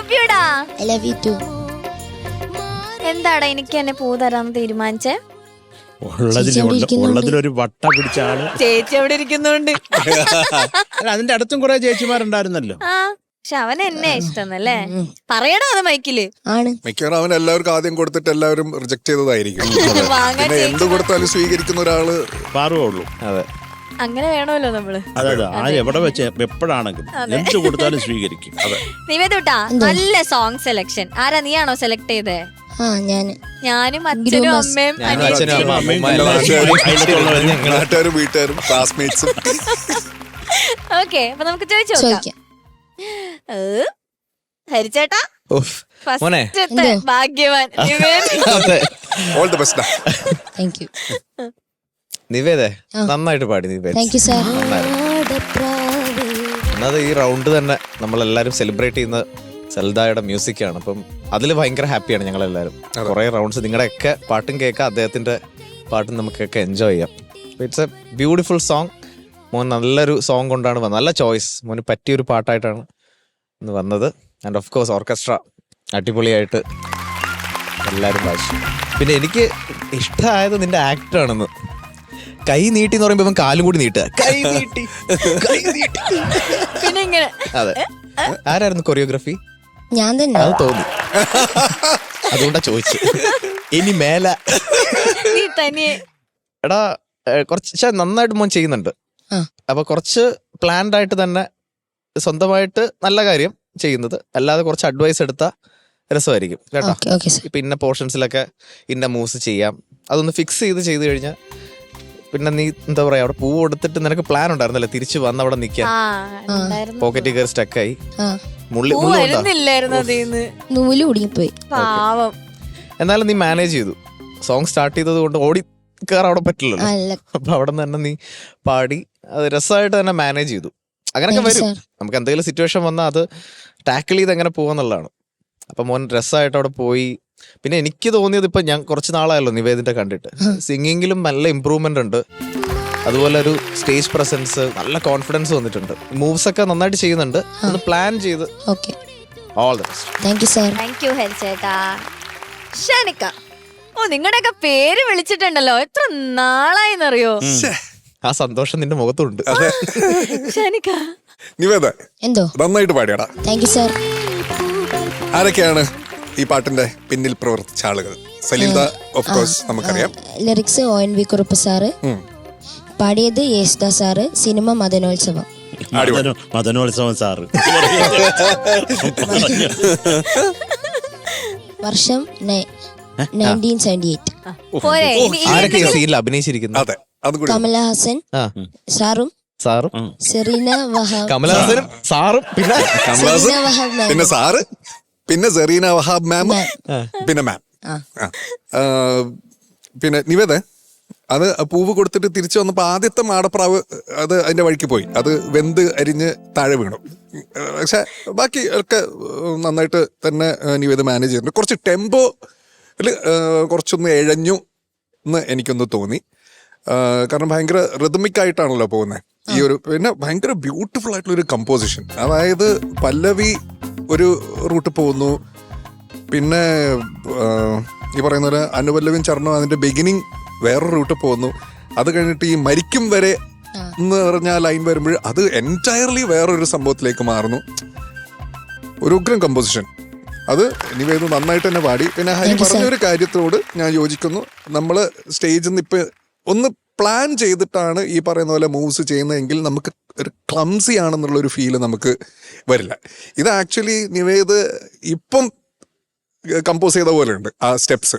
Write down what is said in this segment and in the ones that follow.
Love യുടാ. I love you too. എന്താടാ എനിക്ക് എന്നെ പൂ തരാൻ തീരുമാനിച്ചേ? ഉള്ളതിലൊരു വട്ട പിടിച്ചാണ് ചേച്ചി അവിടെ ഇരിക്കുന്നുണ്ട്. അല്ല, അതിന്റെ അടുത്തും കുറെ ചേച്ചിമാരുണ്ടായിരുന്നല്ലോ. ആ പക്ഷെ അവൻ എന്നെ ഇഷ്ടന്നല്ലേ പറയണോ അത് മൈക്കില്? ആണ്. മിക്കവാറും അവൻ എല്ലാവർക്കും ആദ്യം കൊടുത്തിട്ട് എല്ലാവരും റിജക്ട് ചെയ്തതായിരിക്കും. വാങ്ങാൻ പിന്നെ എന്ത് കൊടുത്താലും സ്വീകരിക്കുന്ന ഒരാള് പാറുള്ളൂ. അതെ, അങ്ങനെ വേണമല്ലോ നമ്മള്. അതെ ആര് എവിടെ വെച്ച് എപ്പോഴാണെങ്കിലും എന്ത് കൊടുത്താലും സ്വീകരിക്കും. അതെ. നിവേദൂട്ടാ, നല്ല സോങ് സെലക്ഷൻ ആരാ? നീയാണോ സെലക്ട് ചെയ്തേ? ഞാനും അച്ഛനും അമ്മയും നാട്ടുകാരും വീട്ടുകാരും ക്ലാസ്മേറ്റ്സും. ഓക്കെ, അപ്പൊ നമുക്ക് ചോദിച്ചു നോക്കാം. ഹരിച്ചേട്ടാ മോനെ. ഫസ്റ്റത്തെ ഭാഗ്യവാൻ all the best. Thank you. നിവേദേ നന്നായിട്ട് പാടി. Nived thank you sir. ഒന്നത് ഈ റൗണ്ട് തന്നെ നമ്മളെല്ലാരും സെലിബ്രേറ്റ് ചെയ്യുന്ന സെൽദായുടെ മ്യൂസിക്കാണ്. അപ്പം അതിൽ ഭയങ്കര ഹാപ്പിയാണ് ഞങ്ങളെല്ലാവരും. കുറേ റൗണ്ട്സ് നിങ്ങളുടെയൊക്കെ പാട്ടും കേൾക്കാം, അദ്ദേഹത്തിൻ്റെ പാട്ടും നമുക്കൊക്കെ എൻജോയ് ചെയ്യാം. It's A beautiful song. മോൻ നല്ലൊരു സോങ് കൊണ്ടാണ് വന്നത്. നല്ല ചോയ്സ്. മോന് പറ്റിയൊരു പാട്ടായിട്ടാണ് ഇന്ന് വന്നത്. ആൻഡ് ഓഫ് കോഴ്സ് ഓർക്കസ്ട്ര അടിപൊളിയായിട്ട് എല്ലാവരും വായിച്ചു. പിന്നെ എനിക്ക് ഇഷ്ടമായത് നിന്റെ ആക്ടാണെന്ന്. കൈ നീട്ടി എന്ന് പറയുമ്പോൾ ഇവൻ കാലും കൂടി നീട്ടുക. കൈ നീട്ടി, കൈ നീട്ടി. പിന്നെ ഇങ്ങനെ. അതെ. ആരായിരുന്നു കൊറിയോഗ്രാഫി? ഞാൻ തന്നെ. അത് തോന്നി, അതുകൊണ്ടാ ചോദിച്ചു. ഇനി മേല നീ തനിയെ. എടാ കുറച്ച് നന്നായിട്ട് മോൻ ചെയ്യുന്നുണ്ട്. അപ്പൊ കുറച്ച് പ്ലാൻഡ് ആയിട്ട് തന്നെ സ്വന്തമായിട്ട് നല്ല കാര്യം ചെയ്യുന്നത്, അല്ലാതെ കുറച്ച് അഡ്വൈസ് എടുത്താൽ രസമായിരിക്കും കേട്ടോ. ഇപ്പൊ ഇന്ന പോർഷൻസിലൊക്കെ ഇന്ന മൂവ്സ് ചെയ്യാം, അതൊന്ന് ഫിക്സ് ചെയ്ത് കഴിഞ്ഞാൽ പിന്നെ നീ എന്താ പറയാ, അവിടെ പൂ കൊടുത്തിട്ട് നിനക്ക് പ്ലാൻ ഉണ്ടായിരുന്നല്ലേ തിരിച്ചു വന്ന് അവിടെ നിൽക്കാൻ. പോക്കറ്റിൽ കയറി സ്റ്റക്കായി നൂല് കുടുങ്ങിപ്പോയി. എന്നാലും നീ മാനേജ് ചെയ്തു. സോങ് സ്റ്റാർട്ട് ചെയ്തത് കൊണ്ട് ഓടി കയറാൻ അവിടെ പറ്റില്ലല്ലോ. അപ്പൊ അവിടെ നിന്ന് തന്നെ നീ പാടി അത് രസമായിട്ട് തന്നെ മാനേജ് ചെയ്തു. അങ്ങനൊക്കെ വരും. നമുക്ക് എന്തെങ്കിലും സിറ്റുവേഷൻ വന്നാൽ അത് ടാക്കിൾ ചെയ്ത് എങ്ങനെ പോവാന്നുള്ളതാണ്. അപ്പൊ മോൻ രസമായിട്ട് അവിടെ പോയി. പിന്നെ എനിക്ക് തോന്നിയത്, ഇപ്പൊ ഞാൻ കുറച്ച് നാളായല്ലോ നിവേദിന്റെ കണ്ടിട്ട്, സിംഗിങ്ങിലും നല്ല ഇമ്പ്രൂവ്മെന്റ് ഉണ്ട്. അതുപോലെ ഒരു സ്റ്റേജ് പ്രസൻസ്, നല്ല കോൺഫിഡൻസ് വന്നിട്ടുണ്ട്. മൂവ്സ് ഒക്കെ നന്നായിട്ട് ചെയ്യുന്നുണ്ട്. ഒന്ന് പ്ലാൻ ചെയ്ത് all the best. Thank you sir. Thank you ഹരിച്ചേട്ടാ. ഷാനിക്ക, ഓ നിങ്ങളുടെയൊക്കെ പേര് വിളിച്ചിട്ടുണ്ടല്ലോ, എത്ര നാളായിന്നറിയോ? ആ സന്തോഷം നിന്റെ മുഖത്തുണ്ട്. ഷാനിക്ക, നിവേദ എന്തോ നന്നായിട്ട് പാടിയടാ. Thank you sir. ആരൊക്കെയാണ് ഈ പാട്ടിന്റെ പിന്നിൽ പ്രവർത്തിച്ച ആളുകൾ? സലീൽദ ഓഫ് കോഴ്സ് നമുക്കറിയാം. ലിറിക്സ് ONV കുറുപ്പ് സാറ്, പാടിയത് Yesudas sir, cinema Madanolsavam. Madanolsavam sir. വർഷം 1978. ആരൊക്കെ ഈ സീനിൽ അഭിനയിച്ചിരിക്കുന്നു? അതെ, അതുകൂടി. കമലഹാസൻ സാറും സെറീന വഹാബ്. കമലഹാസനും സാറും പിന്നെ പിന്നെ സാറ്, പിന്നെ സെറീന വഹാബ് മാം, പിന്നെ മാം. പിന്നെ നിവേദ, അത് പൂവ് കൊടുത്തിട്ട് തിരിച്ചു വന്നപ്പോ ആദ്യത്തെ മാടപ്രാവ് അത് അതിന്റെ വഴിക്ക് പോയി. അത് വെന്ത് അരിഞ്ഞ് താഴെ വീണു. പക്ഷെ ബാക്കി ഒക്കെ നന്നായിട്ട് തന്നെ നിവേദ മാനേജ് ചെയ്തിട്ടുണ്ട്. കുറച്ച് ടെമ്പോ കുറച്ചൊന്ന് ഇഴഞ്ഞു എന്ന് എനിക്കൊന്ന് തോന്നി. കാരണം ഭയങ്കര റിതമിക് ആയിട്ടാണല്ലോ പോകുന്നത് ഈ ഒരു. പിന്നെ ഭയങ്കര ബ്യൂട്ടിഫുൾ ആയിട്ടുള്ള ഒരു കമ്പോസിഷൻ. അതായത് പല്ലവി ഒരു റൂട്ട് പോകുന്നു, പിന്നെ ഈ പറയുന്ന പോലെ അനുപല്ലവിയും ചരണവും അതിന്റെ ബിഗിനിങ് വേറൊരു റൂട്ട് പോകുന്നു. അത് കഴിഞ്ഞിട്ട് ഈ മരിക്കും വരെ എന്ന് പറഞ്ഞ ലൈൻ വരുമ്പോൾ അത് എൻറ്റയർലി വേറൊരു സംഭവത്തിലേക്ക് മാറുന്നു. ഒരു ഉഗ്രം കമ്പോസിഷൻ. അത് നിവേദ നന്നായിട്ട് തന്നെ പാടി. പിന്നെ ഹരി പറഞ്ഞൊരു കാര്യത്തോട് ഞാൻ യോജിക്കുന്നു. നമ്മള് സ്റ്റേജിൽ നിന്ന് ഇപ്പൊ ഒന്ന് പ്ലാൻ ചെയ്തിട്ടാണ് ഈ പറയുന്ന പോലെ മൂവ്സ് ചെയ്യുന്നതെങ്കിൽ നമുക്ക് ഒരു ക്ലംസി ആണെന്നുള്ളൊരു ഫീല് നമുക്ക് വരില്ല. ഇത് ആക്ച്വലി നിവേദ് ഇപ്പം കമ്പോസ് ചെയ്ത പോലെ ഉണ്ട് ആ സ്റ്റെപ്സ്.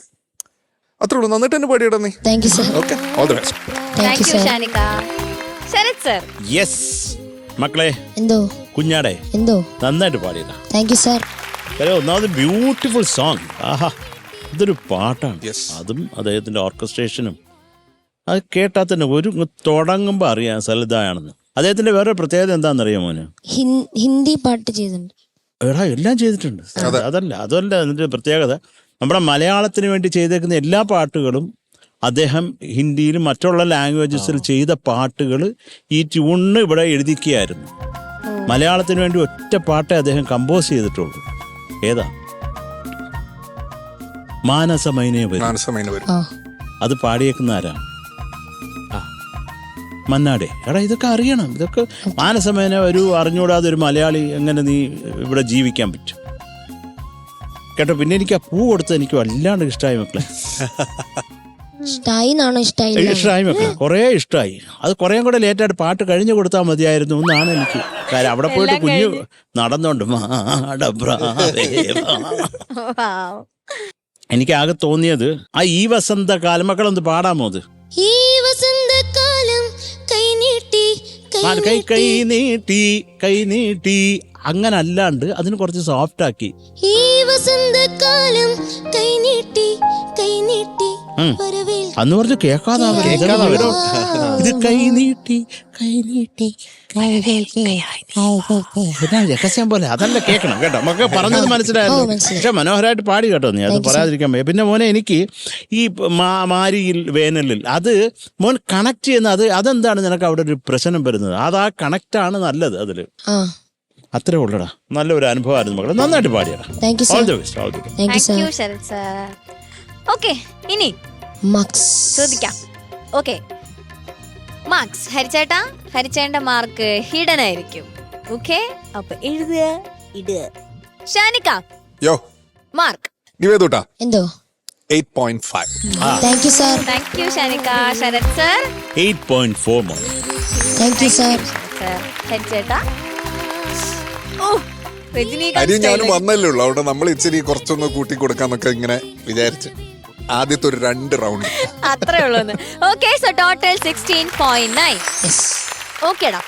അത്രേ ഉള്ളൂ. നന്നായിട്ട് തന്നെ പാടിയിടാ നീ. Okay, all the best. Thank you Shanikka. Sharath sir. Yes മക്കളെ, എന്തോ കുഞ്ഞാടെ എന്തോ നന്നായിട്ട് പാടിയതാ. Thank you sir. ഒന്നാമത് ബ്യൂട്ടിഫുൾ സോങ്. ആഹാ, ഇതൊരു പാട്ടാണ്. അതും അദ്ദേഹത്തിന്റെ ഓർക്കസ്ട്രേഷനും അത് കേട്ടാൽ തന്നെ ഒരു തുടങ്ങുമ്പോൾ അറിയാം സലിതായാണെന്ന്. അദ്ദേഹത്തിന്റെ വേറെ പ്രത്യേകത എന്താണെന്നറിയാം മോന്? ഹിന്ദി പാട്ട് ചെയ്തിട്ടുണ്ട്. എടാ എല്ലാം ചെയ്തിട്ടുണ്ട്. അതല്ല അതിന്റെ പ്രത്യേകത. നമ്മുടെ മലയാളത്തിന് വേണ്ടി ചെയ്തേക്കുന്ന എല്ലാ പാട്ടുകളും അദ്ദേഹം ഹിന്ദിയിലും മറ്റുള്ള ലാംഗ്വേജസിൽ ചെയ്ത പാട്ടുകൾ ഈ ട്യൂണിന് ഇവിടെ എഴുതിക്കുകയായിരുന്നു. മലയാളത്തിന് വേണ്ടി ഒറ്റ പാട്ടേ അദ്ദേഹം കമ്പോസ് ചെയ്തിട്ടുള്ളൂ. ഏതാ? മാനസമൈനേ വരും. മാനസമൈന വരും. ആ അത് പാടിയേക്കുന്ന ആരാ? മന്നാടെ. എടാ ഇതൊക്കെ അറിയണം. ഇതൊക്കെ മാനസമേന ഒരു അറിഞ്ഞൂടാതെ ഒരു മലയാളി എങ്ങനെ നീ ഇവിടെ ജീവിക്കാൻ പറ്റും കേട്ടോ. പിന്നെ എനിക്ക് ആ പൂ കൊടുത്തത് എനിക്ക് വല്ലാണ്ട് ഇഷ്ടമായി മക്കളെ. ഇഷ്ടായി എന്നാണോ ഇഷ്ടായില്ല? ഇഷ്ടമായി മക്കളെ, കുറേ ഇഷ്ടമായി. അത് കുറേ കൂടെ ലേറ്റായിട്ട് പാട്ട് കഴിഞ്ഞു കൊടുത്താൽ മതിയായിരുന്നു എന്നാണ് എനിക്ക്. കാര്യം അവിടെ പോയിട്ട് കുഞ്ഞു നടന്നോണ്ട് എനിക്ക് ആകെ തോന്നിയത് ആ ഈ വസന്തകാലം മക്കളൊന്ന് പാടാമോ? അത് ഈ വസന്തകാലം കൈനീട്ടി കൈ നീട്ടി അങ്ങനെ അല്ലാണ്ട് അതിന് കുറച്ച് സോഫ്റ്റ് ആക്കി. ഈ വസന്തകാലം കൈനീട്ടി അന്ന് പറഞ്ഞു കേൾക്കാതാ ഇത് കൈ നീട്ടി രഹസ്യം പോലെ അതല്ല കേൾക്കണം കേട്ടോ. നമുക്ക് പറഞ്ഞത് മനസ്സിലായിരുന്നു. പക്ഷെ മനോഹരമായിട്ട് പാടി കേട്ടോ. നീ അത് പറയാതിരിക്കാൻ വയ്യ. പിന്നെ മോനെ എനിക്ക് ഈ മാരിയിൽ വേനലിൽ അത് മോൻ കണക്ട് ചെയ്യുന്ന അതെന്താണ് നിനക്ക് അവിടെ ഒരു പ്രശ്നം വരുന്നത്? അത് ആ കണക്റ്റാണ് നല്ലത് അതില്. അത്രേ ഉള്ളടാ. നല്ലൊരു അനുഭവമായിരുന്നു മക്കളെ. നന്നായിട്ട് പാടിയടാ. All the best. Thank you, Sarath sir. Okay, ഇനി ചോദിക്കാം. ഓക്കെ, മാർക്സ് ഹരിച്ചേട്ട മാർക്ക് ഹിഡൻ ആയിരിക്കും. ഓക്കെ, അപ്പൊ ഇടുക. ഷാനിക്ക യോ മാർക്ക്. നിവേദൂട്ടാ എന്തോ 8.5. Thank you sir. Thank you Shanikka. Sharath sir 8.4 മോൻ. Thank you sir. ഹരിച്ചേട്ട അരി ഞാനും വന്നല്ലേ ഉള്ളു. അവിടെ നമ്മൾ ഇച്ചിരി കുറച്ചൊന്ന് കൂട്ടി കൊടുക്കാന്നൊക്കെ ഇങ്ങനെ വിചാരിച്ചു. ആദ്യത്തെ ഒരു 2 റൗണ്ട് അത്രേ ഉള്ളൂ. Okay, so total 16.9. ഓക്കേടാ.